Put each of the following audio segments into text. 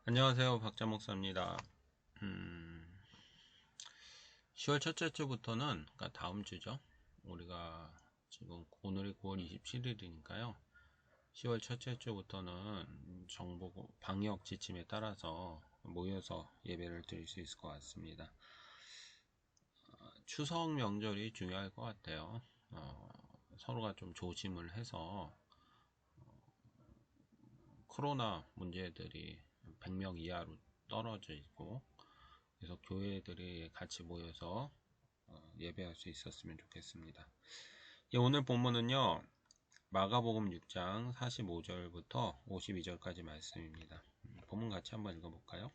안녕하세요. 박자 목사입니다. 10월 첫째 주부터는, 그러니까 다음 주죠. 우리가 지금 오늘이 9월 27일이니까요. 10월 첫째 주부터는 정부 방역 지침에 따라서 모여서 예배를 드릴 수 있을 것 같습니다. 추석 명절이 중요할 것 같아요. 서로가 좀 조심을 해서 코로나 문제들이 100명 이하로 떨어져 있고, 그래서 교회들이 같이 모여서 예배할 수 있었으면 좋겠습니다. 오늘 본문은요, 마가복음 6장 45절부터 52절까지 말씀입니다. 본문 같이 한번 읽어볼까요?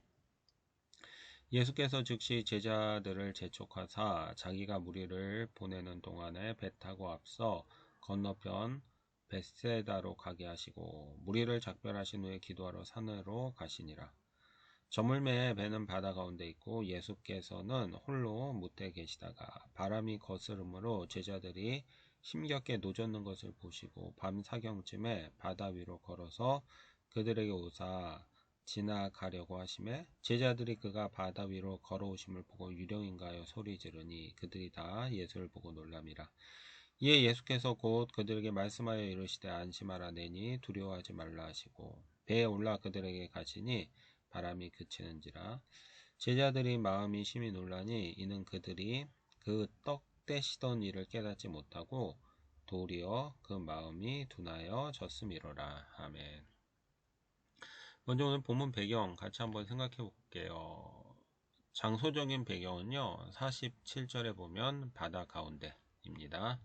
예수께서 즉시 제자들을 재촉하사 자기가 무리를 보내는 동안에 배 타고 앞서 건너편 벳세다로 가게 하시고 무리를 작별하신 후에 기도하러 산으로 가시니라. 저물매에 배는 바다 가운데 있고 예수께서는 홀로 무태에 계시다가 바람이 거스름으로 제자들이 힘겹게 노젓는 것을 보시고 밤 사경쯤에 바다 위로 걸어서 그들에게 오사 지나가려고 하심에 제자들이 그가 바다 위로 걸어오심을 보고 유령인가 하여 소리 지르니 그들이 다 예수를 보고 놀람이라. 이에 예수께서 곧 그들에게 말씀하여 이르시되 안심하라 내니 두려워하지 말라 하시고 배에 올라 그들에게 가시니 바람이 그치는지라. 제자들이 마음이 심히 놀라니 이는 그들이 그 떡 떼시던 일을 깨닫지 못하고 도리어 그 마음이 둔하여 졌음이로라. 아멘. 먼저 오늘 본문 배경 같이 한번 생각해 볼게요. 장소적인 배경은요, 47절에 보면 바다 가운데입니다.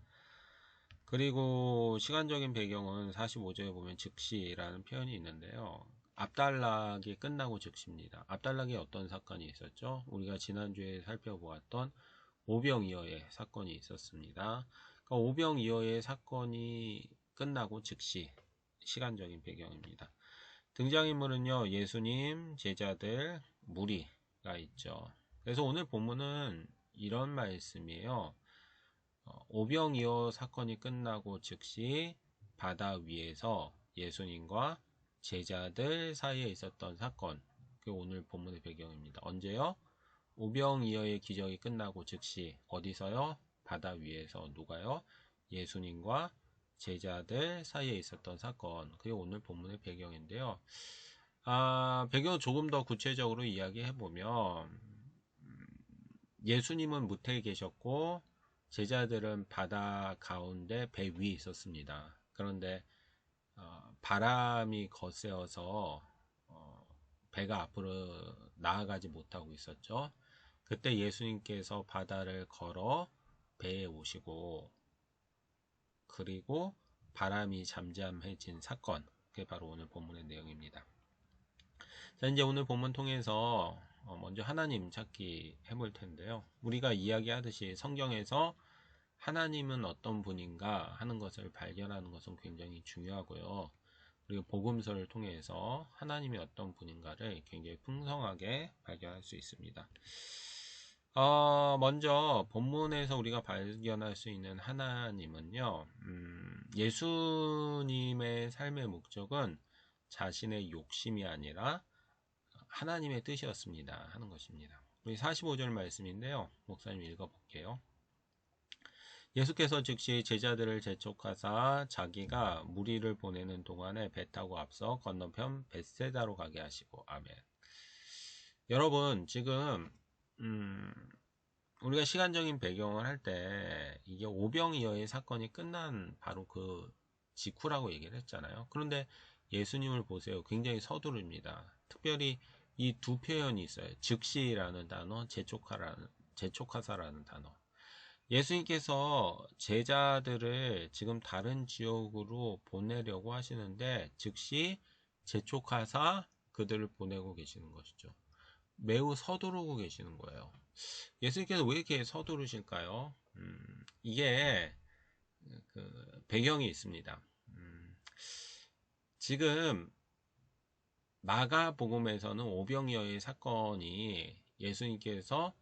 그리고 시간적인 배경은 45절에 보면 즉시라는 표현이 있는데요. 압달락이 끝나고 즉시입니다. 압달락이 어떤 사건이 있었죠? 우리가 지난주에 살펴보았던 오병이어의 사건이 있었습니다. 그러니까 오병이어의 사건이 끝나고 즉시 시간적인 배경입니다. 등장인물은요, 예수님, 제자들, 무리가 있죠. 그래서 오늘 본문은 이런 말씀이에요. 오병이어 사건이 끝나고 즉시 바다 위에서 예수님과 제자들 사이에 있었던 사건, 그게 오늘 본문의 배경입니다. 언제요? 오병이어의 기적이 끝나고 즉시 어디서요? 바다 위에서. 누가요? 예수님과 제자들 사이에 있었던 사건, 그게 오늘 본문의 배경인데요. 배경을 조금 더 구체적으로 이야기해보면 예수님은 무태에 계셨고 제자들은 바다 가운데 배 위에 있었습니다. 그런데 바람이 거세어서 배가 앞으로 나아가지 못하고 있었죠. 그때 예수님께서 바다를 걸어 배에 오시고 그리고 바람이 잠잠해진 사건, 그게 바로 오늘 본문의 내용입니다. 자, 이제 오늘 본문 통해서 먼저 하나님 찾기 해볼 텐데요. 우리가 이야기하듯이 성경에서 하나님은 어떤 분인가 하는 것을 발견하는 것은 굉장히 중요하고요. 그리고 복음서를 통해서 하나님이 어떤 분인가를 굉장히 풍성하게 발견할 수 있습니다. 먼저 본문에서 우리가 발견할 수 있는 하나님은요, 예수님의 삶의 목적은 자신의 욕심이 아니라 하나님의 뜻이었습니다 하는 것입니다. 우리 45절 말씀인데요, 목사님 읽어볼게요. 예수께서 즉시 제자들을 재촉하사 자기가 무리를 보내는 동안에 배 타고 앞서 건너편 벳세다로 가게 하시고. 아멘. 여러분, 지금 우리가 시간적인 배경을 할 때 이게 오병이어의 사건이 끝난 바로 그 직후라고 얘기를 했잖아요. 그런데 예수님을 보세요. 굉장히 서두릅니다. 특별히 이 두 표현이 있어요. 즉시라는 단어, 재촉하사라는 단어. 예수님께서 제자들을 지금 다른 지역으로 보내려고 하시는데 즉시 재촉하사 그들을 보내고 계시는 것이죠. 매우 서두르고 계시는 거예요. 예수님께서 왜 이렇게 서두르실까요? 이게 그 배경이 있습니다. 지금 마가복음에서는 오병이어의 사건이 예수님께서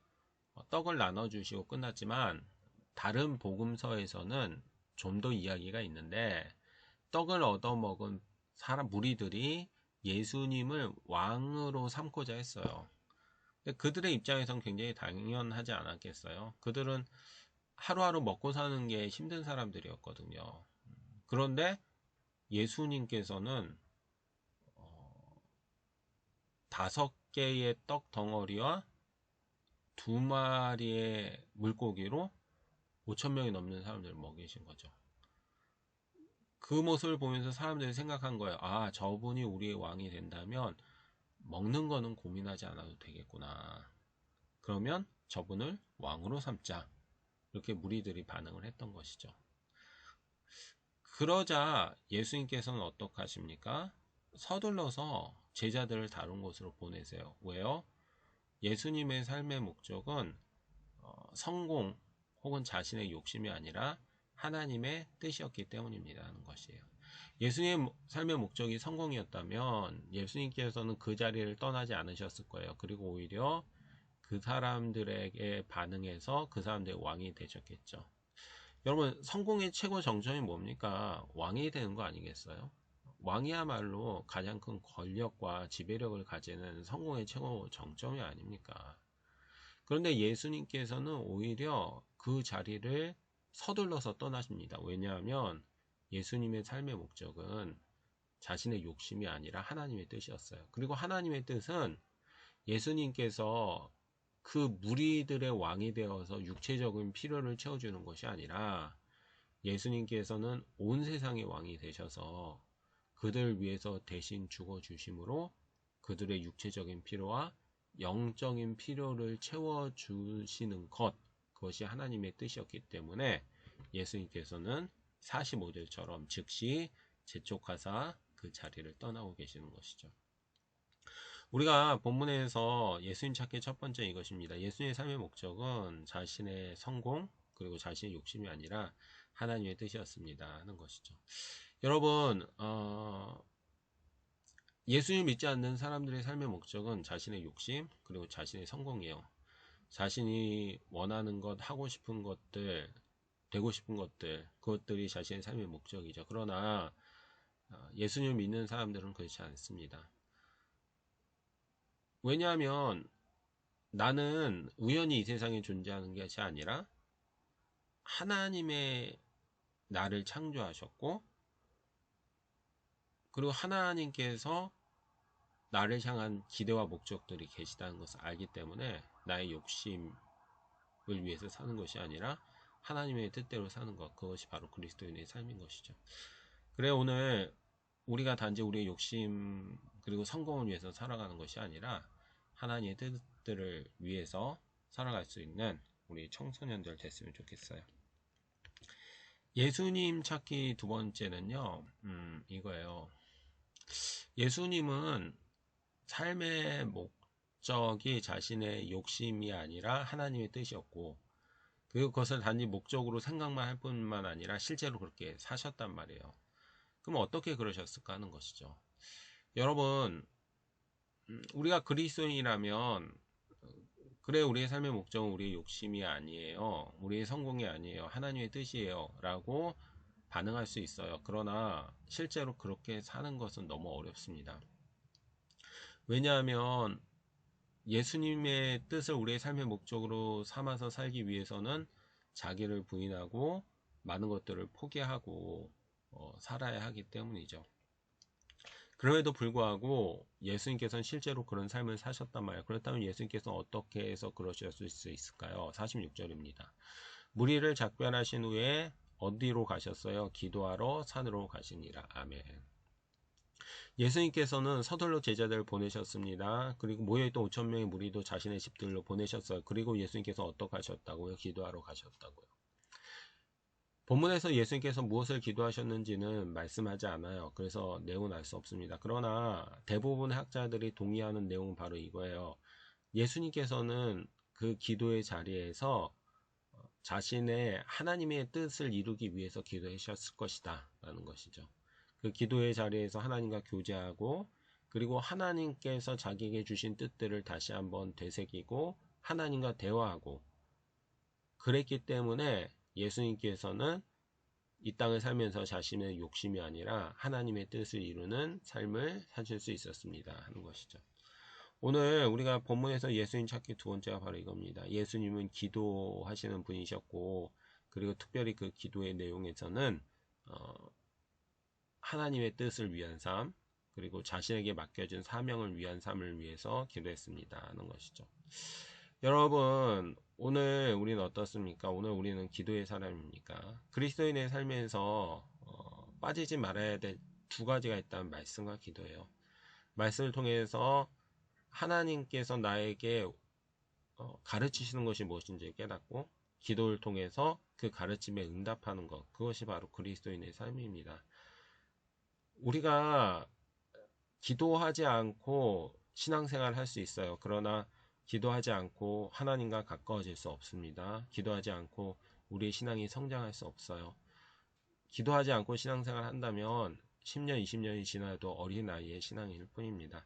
떡을 나눠주시고 끝났지만 다른 복음서에서는 좀 더 이야기가 있는데 떡을 얻어먹은 사람 무리들이 예수님을 왕으로 삼고자 했어요. 근데 그들의 입장에선 굉장히 당연하지 않았겠어요? 그들은 하루하루 먹고 사는 게 힘든 사람들이었거든요. 그런데 예수님께서는 5개의 떡 덩어리와 2마리의 물고기로 5천 명이 넘는 사람들을 먹이신 거죠. 그 모습을 보면서 사람들이 생각한 거예요. 아, 저분이 우리의 왕이 된다면 먹는 거는 고민하지 않아도 되겠구나. 그러면 저분을 왕으로 삼자. 이렇게 무리들이 반응을 했던 것이죠. 그러자 예수님께서는 어떻게 하십니까? 서둘러서 제자들을 다른 곳으로 보내세요. 왜요? 예수님의 삶의 목적은 성공 혹은 자신의 욕심이 아니라 하나님의 뜻이었기 때문입니다 하는 것이에요. 예수님의 삶의 목적이 성공이었다면 예수님께서는 그 자리를 떠나지 않으셨을 거예요. 그리고 오히려 그 사람들에게 반응해서 그 사람들의 왕이 되셨겠죠. 여러분, 성공의 최고 정점이 뭡니까? 왕이 되는 거 아니겠어요? 왕이야말로 가장 큰 권력과 지배력을 가지는 성공의 최고 정점이 아닙니까? 그런데 예수님께서는 오히려 그 자리를 서둘러서 떠나십니다. 왜냐하면 예수님의 삶의 목적은 자신의 욕심이 아니라 하나님의 뜻이었어요. 그리고 하나님의 뜻은 예수님께서 그 무리들의 왕이 되어서 육체적인 필요를 채워주는 것이 아니라 예수님께서는 온 세상의 왕이 되셔서 그들 위해서 대신 죽어주심으로 그들의 육체적인 필요와 영적인 필요를 채워주시는 것, 그것이 하나님의 뜻이었기 때문에 예수님께서는 45절처럼 즉시 재촉하사 그 자리를 떠나고 계시는 것이죠. 우리가 본문에서 예수님 찾기의 첫 번째 이것입니다. 예수님의 삶의 목적은 자신의 성공 그리고 자신의 욕심이 아니라 하나님의 뜻이었습니다 하는 것이죠. 여러분, 예수님 믿지 않는 사람들의 삶의 목적은 자신의 욕심 그리고 자신의 성공이에요. 자신이 원하는 것, 하고 싶은 것들, 되고 싶은 것들, 그것들이 자신의 삶의 목적이죠. 그러나 예수님을 믿는 사람들은 그렇지 않습니다. 왜냐하면 나는 우연히 이 세상에 존재하는 것이 아니라 하나님의 나를 창조하셨고 그리고 하나님께서 나를 향한 기대와 목적들이 계시다는 것을 알기 때문에 나의 욕심을 위해서 사는 것이 아니라 하나님의 뜻대로 사는 것, 그것이 바로 그리스도인의 삶인 것이죠. 그래 오늘 우리가 단지 우리의 욕심 그리고 성공을 위해서 살아가는 것이 아니라 하나님의 뜻들을 위해서 살아갈 수 있는 우리 청소년들 됐으면 좋겠어요. 예수님 찾기 두 번째는요, 이거예요. 예수님은 삶의 목적이 자신의 욕심이 아니라 하나님의 뜻이었고, 그리고 그것을 단지 목적으로 생각만 할 뿐만 아니라 실제로 그렇게 사셨단 말이에요. 그럼 어떻게 그러셨을까 하는 것이죠. 여러분, 우리가 그리스도인이라면 그래 우리의 삶의 목적은 우리의 욕심이 아니에요. 우리의 성공이 아니에요. 하나님의 뜻이에요. 라고 반응할 수 있어요. 그러나 실제로 그렇게 사는 것은 너무 어렵습니다. 왜냐하면 예수님의 뜻을 우리의 삶의 목적으로 삼아서 살기 위해서는 자기를 부인하고 많은 것들을 포기하고 살아야 하기 때문이죠. 그럼에도 불구하고 예수님께서는 실제로 그런 삶을 사셨단 말이에요. 그렇다면 예수님께서는 어떻게 해서 그러셨을 수 있을까요? 46절입니다. 무리를 작별하신 후에 어디로 가셨어요? 기도하러 산으로 가시니라. 아멘. 예수님께서는 서둘러 제자들을 보내셨습니다. 그리고 모여있던 5천 명의 무리도 자신의 집들로 보내셨어요. 그리고 예수님께서 어떻게 하셨다고요? 기도하러 가셨다고요. 본문에서 예수님께서 무엇을 기도하셨는지는 말씀하지 않아요. 그래서 내용은 알 수 없습니다. 그러나 대부분의 학자들이 동의하는 내용은 바로 이거예요. 예수님께서는 그 기도의 자리에서 자신의 하나님의 뜻을 이루기 위해서 기도하셨을 것이다 라는 것이죠. 그 기도의 자리에서 하나님과 교제하고 그리고 하나님께서 자기에게 주신 뜻들을 다시 한번 되새기고 하나님과 대화하고 그랬기 때문에 예수님께서는 이 땅을 살면서 자신의 욕심이 아니라 하나님의 뜻을 이루는 삶을 사실 수 있었습니다 하는 것이죠. 오늘 우리가 본문에서 예수님 찾기 두 번째가 바로 이겁니다. 예수님은 기도하시는 분이셨고, 그리고 특별히 그 기도의 내용에서는 하나님의 뜻을 위한 삶, 그리고 자신에게 맡겨진 사명을 위한 삶을 위해서 기도했습니다 하는 것이죠. 여러분, 오늘 우리는 어떻습니까? 오늘 우리는 기도의 사람입니까? 그리스도인의 삶에서 빠지지 말아야 될 두 가지가 있다는 말씀과 기도예요. 말씀을 통해서 하나님께서 나에게 가르치시는 것이 무엇인지 깨닫고, 기도를 통해서 그 가르침에 응답하는 것, 그것이 바로 그리스도인의 삶입니다. 우리가 기도하지 않고 신앙생활을 할 수 있어요. 그러나 기도하지 않고 하나님과 가까워질 수 없습니다. 기도하지 않고 우리의 신앙이 성장할 수 없어요. 기도하지 않고 신앙생활을 한다면 10년, 20년이 지나도 어린 아이의 신앙일 뿐입니다.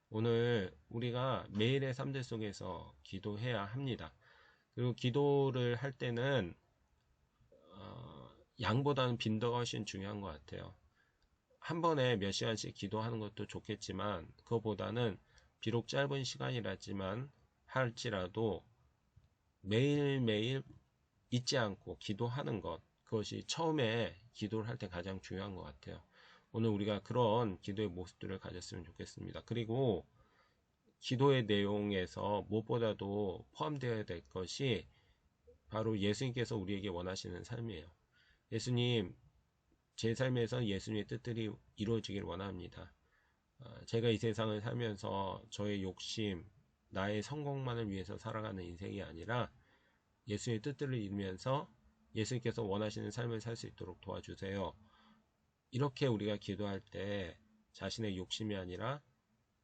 오늘 우리가 매일의 삶들 속에서 기도해야 합니다. 그리고 기도를 할 때는 양보다는 빈도가 훨씬 중요한 것 같아요. 한 번에 몇 시간씩 기도하는 것도 좋겠지만, 그것보다는 비록 짧은 시간이라지만 할지라도 매일매일 잊지 않고 기도하는 것, 그것이 처음에 기도를 할 때 가장 중요한 것 같아요. 오늘 우리가 그런 기도의 모습들을 가졌으면 좋겠습니다. 그리고 기도의 내용에서 무엇보다도 포함되어야 될 것이 바로 예수님께서 우리에게 원하시는 삶이에요. 예수님, 제 삶에서 예수님의 뜻들이 이루어지길 원합니다. 제가 이 세상을 살면서 저의 욕심, 나의 성공만을 위해서 살아가는 인생이 아니라 예수님의 뜻들을 이루면서 예수님께서 원하시는 삶을 살 수 있도록 도와주세요. 이렇게 우리가 기도할 때 자신의 욕심이 아니라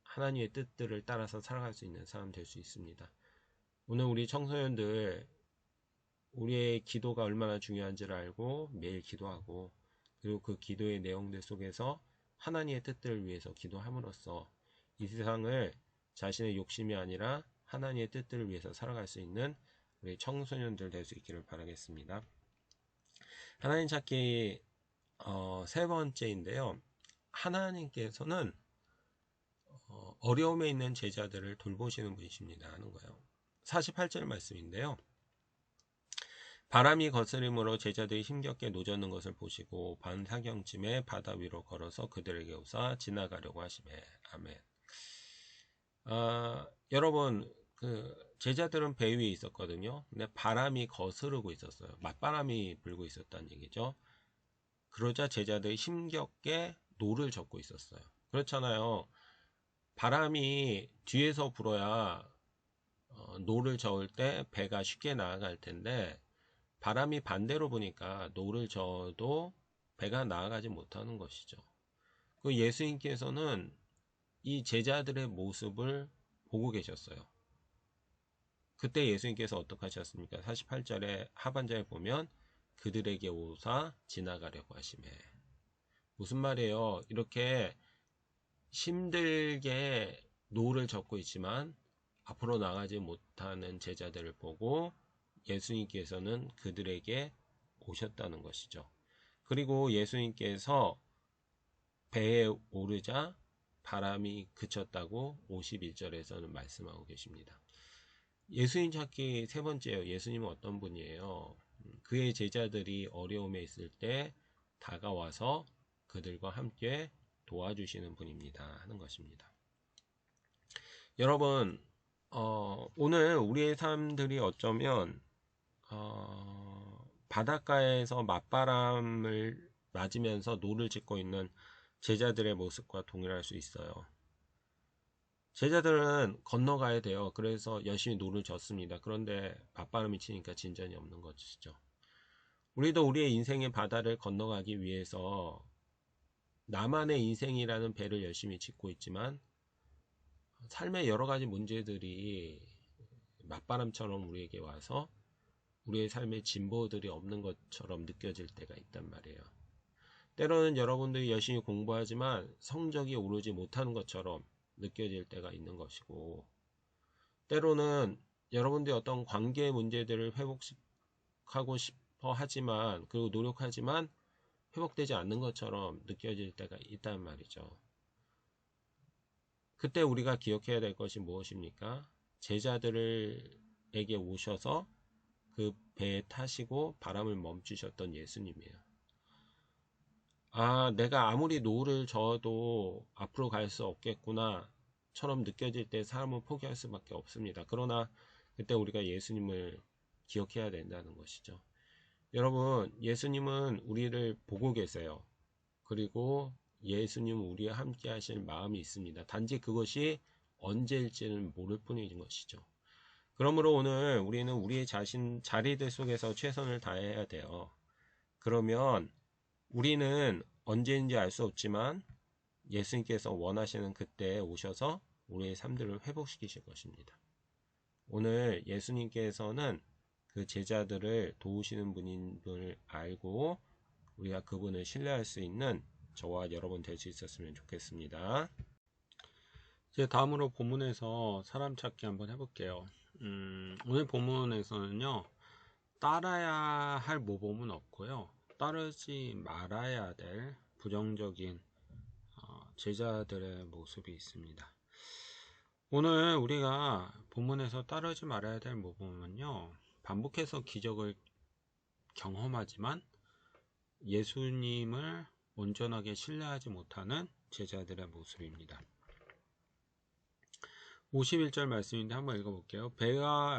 하나님의 뜻들을 따라서 살아갈 수 있는 사람 될 수 있습니다. 오늘 우리 청소년들, 우리의 기도가 얼마나 중요한지를 알고 매일 기도하고, 그리고 그 기도의 내용들 속에서 하나님의 뜻들을 위해서 기도함으로써 이 세상을 자신의 욕심이 아니라 하나님의 뜻들을 위해서 살아갈 수 있는 우리 청소년들 될 수 있기를 바라겠습니다. 하나님 찾기 세 번째인데요. 하나님께서는 어려움에 있는 제자들을 돌보시는 분이십니다 하는 거예요. 48절 말씀인데요. 바람이 거스림으로 제자들이 힘겹게 노젓는 것을 보시고 반사경쯤에 바다 위로 걸어서 그들에게 오사 지나가려고 하시매. 아멘. 여러분, 그 제자들은 배 위에 있었거든요. 근데 바람이 거스르고 있었어요. 맞바람이 불고 있었다는 얘기죠. 그러자 제자들이 힘겹게 노를 젓고 있었어요. 그렇잖아요. 바람이 뒤에서 불어야 노를 저을 때 배가 쉽게 나아갈 텐데, 바람이 반대로 부니까 노를 저어도 배가 나아가지 못하는 것이죠. 그 예수님께서는 이 제자들의 모습을 보고 계셨어요. 그때 예수님께서 어떻게 하셨습니까? 48절에 하반절에 보면 그들에게 오사 지나가려고 하시매. 무슨 말이에요? 이렇게 힘들게 노를 젓고 있지만 앞으로 나가지 못하는 제자들을 보고 예수님께서는 그들에게 오셨다는 것이죠. 그리고 예수님께서 배에 오르자 바람이 그쳤다고 51절에서는 말씀하고 계십니다. 예수님 찾기 세 번째요. 예수님은 어떤 분이에요? 그의 제자들이 어려움에 있을 때 다가와서 그들과 함께 도와주시는 분입니다 하는 것입니다. 여러분, 오늘 우리의 삶들이 어쩌면 바닷가에서 맞바람을 맞으면서 노를 짓고 있는 제자들의 모습과 동일할 수 있어요. 제자들은 건너가야 돼요. 그래서 열심히 노를 젓습니다. 그런데 맞바람이 치니까 진전이 없는 것이죠. 우리도 우리의 인생의 바다를 건너가기 위해서 나만의 인생이라는 배를 열심히 짓고 있지만 삶의 여러 가지 문제들이 맞바람처럼 우리에게 와서 우리의 삶의 진보들이 없는 것처럼 느껴질 때가 있단 말이에요. 때로는 여러분들이 열심히 공부하지만 성적이 오르지 못하는 것처럼 느껴질 때가 있는 것이고, 때로는 여러분들이 어떤 관계 문제들을 회복하고 싶어 하지만, 그리고 노력하지만 회복되지 않는 것처럼 느껴질 때가 있단 말이죠. 그때 우리가 기억해야 될 것이 무엇입니까? 제자들에게 오셔서 그 배에 타시고 바람을 멈추셨던 예수님이에요. 아, 내가 아무리 노를 저어도 앞으로 갈 수 없겠구나 처럼 느껴질 때 사람은 포기할 수밖에 없습니다. 그러나 그때 우리가 예수님을 기억해야 된다는 것이죠. 여러분, 예수님은 우리를 보고 계세요. 그리고 예수님은 우리와 함께 하실 마음이 있습니다. 단지 그것이 언제일지는 모를 뿐인 것이죠. 그러므로 오늘 우리는 우리의 자리들 속에서 최선을 다해야 돼요. 그러면 우리는 언제인지 알 수 없지만 예수님께서 원하시는 그때에 오셔서 우리의 삶들을 회복시키실 것입니다. 오늘 예수님께서는 그 제자들을 도우시는 분인 줄 알고 우리가 그분을 신뢰할 수 있는 저와 여러분 될 수 있었으면 좋겠습니다. 이제 다음으로 본문에서 사람 찾기 한번 해볼게요. 오늘 본문에서는요, 따라야 할 모범은 없고요, 따르지 말아야 될 부정적인 제자들의 모습이 있습니다. 오늘 우리가 본문에서 따르지 말아야 될 모범은요, 반복해서 기적을 경험하지만 예수님을 온전하게 신뢰하지 못하는 제자들의 모습입니다. 51절 말씀인데 한번 읽어볼게요.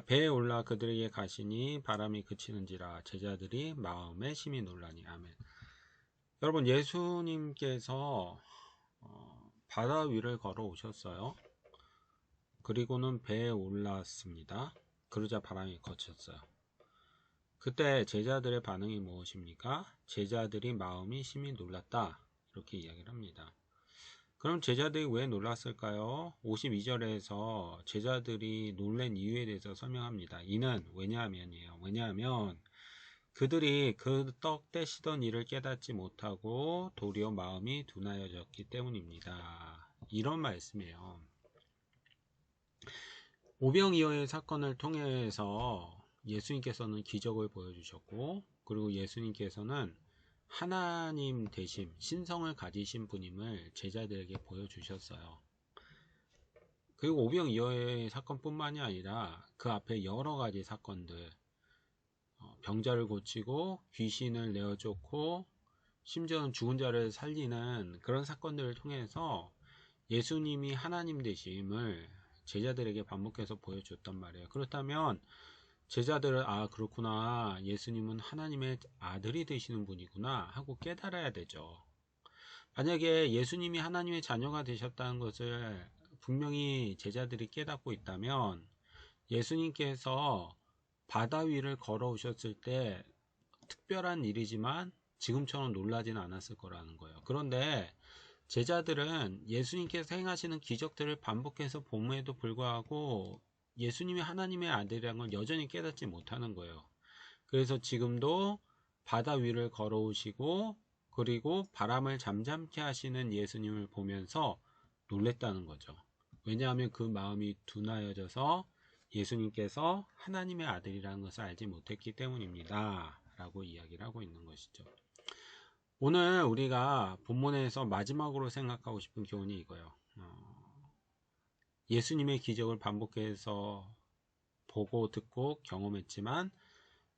배에 올라 그들에게 가시니 바람이 그치는지라 제자들이 마음에 심히 놀라니. 아멘. 여러분, 예수님께서 바다 위를 걸어 오셨어요. 그리고는 배에 올랐습니다. 그러자 바람이 거쳤어요. 그때 제자들의 반응이 무엇입니까? 제자들이 마음이 심히 놀랐다, 이렇게 이야기를 합니다. 그럼 제자들이 왜 놀랐을까요? 52절에서 제자들이 놀란 이유에 대해서 설명합니다. 이는 왜냐하면이에요. 왜냐하면 그들이 그 떡 떼시던 일을 깨닫지 못하고 도리어 마음이 둔하여졌기 때문입니다. 이런 말씀이에요. 오병이어의 사건을 통해서 예수님께서는 기적을 보여주셨고, 그리고 예수님께서는 하나님 되심, 신성을 가지신 분임을 제자들에게 보여주셨어요. 그리고 오병이어의 사건뿐만이 아니라 그 앞에 여러 가지 사건들, 병자를 고치고 귀신을 내어쫓고 심지어는 죽은 자를 살리는 그런 사건들을 통해서 예수님이 하나님 되심을 제자들에게 반복해서 보여줬단 말이에요. 그렇다면 제자들은 그렇구나, 예수님은 하나님의 아들이 되시는 분이구나 하고 깨달아야 되죠. 만약에 예수님이 하나님의 자녀가 되셨다는 것을 분명히 제자들이 깨닫고 있다면 예수님께서 바다 위를 걸어오셨을 때 특별한 일이지만 지금처럼 놀라지는 않았을 거라는 거예요. 그런데 제자들은 예수님께서 행하시는 기적들을 반복해서 봄에도 불구하고 예수님이 하나님의 아들이라는 걸 여전히 깨닫지 못하는 거예요. 그래서 지금도 바다 위를 걸어오시고 그리고 바람을 잠잠케 하시는 예수님을 보면서 놀랬다는 거죠. 왜냐하면 그 마음이 둔하여져서 예수님께서 하나님의 아들이라는 것을 알지 못했기 때문입니다 라고 이야기를 하고 있는 것이죠. 오늘 우리가 본문에서 마지막으로 생각하고 싶은 교훈이 이거예요. 예수님의 기적을 반복해서 보고 듣고 경험했지만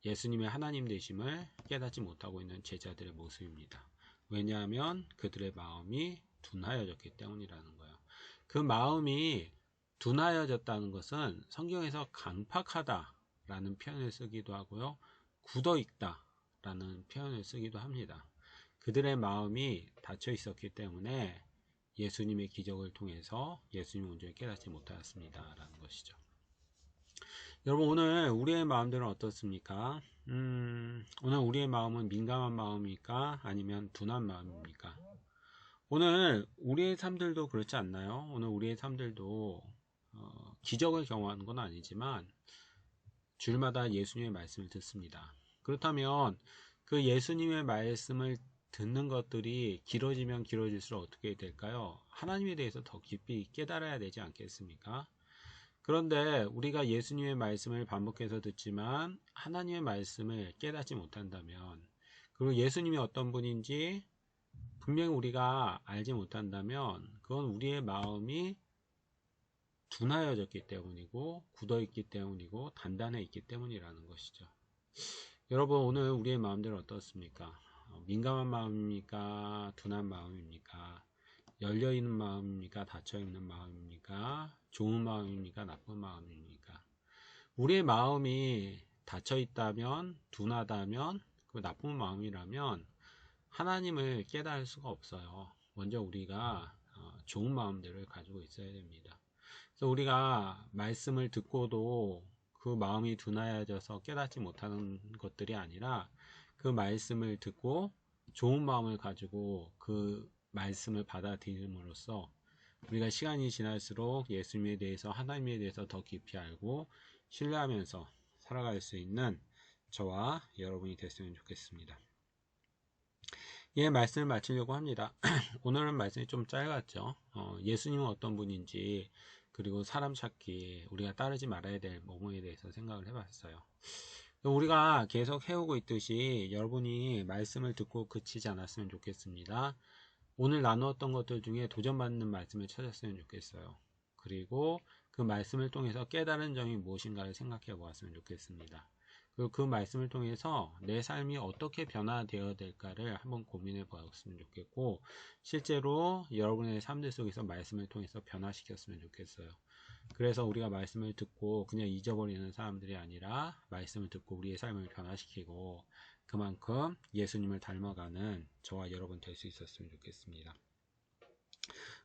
예수님의 하나님 되심을 깨닫지 못하고 있는 제자들의 모습입니다. 왜냐하면 그들의 마음이 둔하여졌기 때문이라는 거예요. 그 마음이 둔하여졌다는 것은 성경에서 강팍하다라는 표현을 쓰기도 하고요, 굳어있다라는 표현을 쓰기도 합니다. 그들의 마음이 닫혀 있었기 때문에 예수님의 기적을 통해서 예수님을 온전히 깨닫지 못하였습니다 라는 것이죠. 여러분, 오늘 우리의 마음들은 어떻습니까? 오늘 우리의 마음은 민감한 마음입니까? 아니면 둔한 마음입니까? 오늘 우리의 삶들도 그렇지 않나요? 오늘 우리의 삶들도 기적을 경험하는 건 아니지만 주일마다 예수님의 말씀을 듣습니다. 그렇다면 그 예수님의 말씀을 듣는 것들이 길어지면 길어질수록 어떻게 될까요? 하나님에 대해서 더 깊이 깨달아야 되지 않겠습니까? 그런데 우리가 예수님의 말씀을 반복해서 듣지만 하나님의 말씀을 깨닫지 못한다면 그리고 예수님이 어떤 분인지 분명히 우리가 알지 못한다면 그건 우리의 마음이 둔하여졌기 때문이고 굳어있기 때문이고 단단해 있기 때문이라는 것이죠. 여러분, 오늘 우리의 마음들은 어떻습니까? 민감한 마음입니까? 둔한 마음입니까? 열려있는 마음입니까? 닫혀있는 마음입니까? 좋은 마음입니까? 나쁜 마음입니까? 우리의 마음이 닫혀있다면, 둔하다면, 그 나쁜 마음이라면 하나님을 깨달을 수가 없어요. 먼저 우리가 좋은 마음들을 가지고 있어야 됩니다. 그래서 우리가 말씀을 듣고도 그 마음이 둔하여져서 깨닫지 못하는 것들이 아니라 그 말씀을 듣고 좋은 마음을 가지고 그 말씀을 받아들임으로써 우리가 시간이 지날수록 예수님에 대해서 하나님에 대해서 더 깊이 알고 신뢰하면서 살아갈 수 있는 저와 여러분이 됐으면 좋겠습니다. 예, 말씀을 마치려고 합니다. 오늘은 말씀이 좀 짧았죠. 예수님은 어떤 분인지 그리고 사람 찾기 우리가 따르지 말아야 될 모범에 대해서 생각을 해봤어요. 우리가 계속 해오고 있듯이 여러분이 말씀을 듣고 그치지 않았으면 좋겠습니다. 오늘 나누었던 것들 중에 도전받는 말씀을 찾았으면 좋겠어요. 그리고 그 말씀을 통해서 깨달은 점이 무엇인가를 생각해 보았으면 좋겠습니다. 그리고 그 말씀을 통해서 내 삶이 어떻게 변화되어야 될까를 한번 고민해 보았으면 좋겠고, 실제로 여러분의 삶들 속에서 말씀을 통해서 변화시켰으면 좋겠어요. 그래서 우리가 말씀을 듣고 그냥 잊어버리는 사람들이 아니라 말씀을 듣고 우리의 삶을 변화시키고 그만큼 예수님을 닮아가는 저와 여러분 될 수 있었으면 좋겠습니다.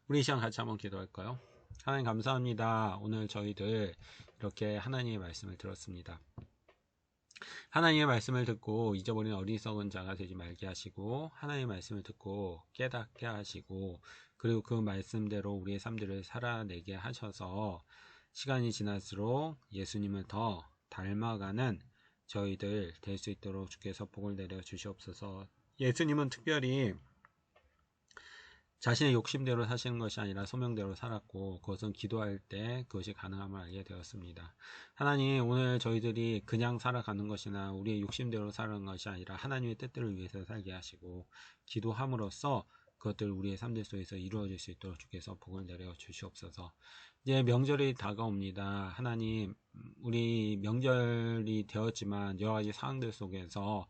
우리 이 시간 같이 한번 기도할까요? 하나님 감사합니다. 오늘 저희들 이렇게 하나님의 말씀을 들었습니다. 하나님의 말씀을 듣고 잊어버린 어리석은 자가 되지 말게 하시고 하나님의 말씀을 듣고 깨닫게 하시고 그리고 그 말씀대로 우리의 삶들을 살아내게 하셔서 시간이 지날수록 예수님을 더 닮아가는 저희들 될 수 있도록 주께서 복을 내려 주시옵소서. 예수님은 특별히 자신의 욕심대로 사시는 것이 아니라 소명대로 살았고 그것은 기도할 때 그것이 가능함을 알게 되었습니다. 하나님, 오늘 저희들이 그냥 살아가는 것이나 우리의 욕심대로 살아가는 것이 아니라 하나님의 뜻들을 위해서 살게 하시고 기도함으로써 그것들 우리의 삶들 속에서 이루어질 수 있도록 주께서 복을 내려 주시옵소서. 이제 명절이 다가옵니다. 하나님, 우리 명절이 되었지만 여러 가지 상황들 속에서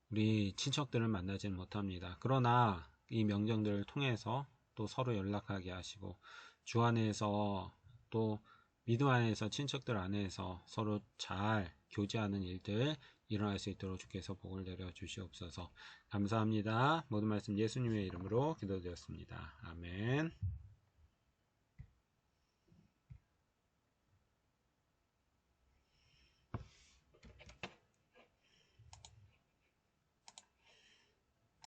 우리 친척들을 만나지는 못합니다. 그러나 이 명절들을 통해서 또 서로 연락하게 하시고 주 안에서 또 믿음 안에서 친척들 안에서 서로 잘 교제하는 일들 일어날 수 있도록 주께서 복을 내려 주시옵소서. 감사합니다. 모든 말씀 예수님의 이름으로 기도드렸습니다. 아멘.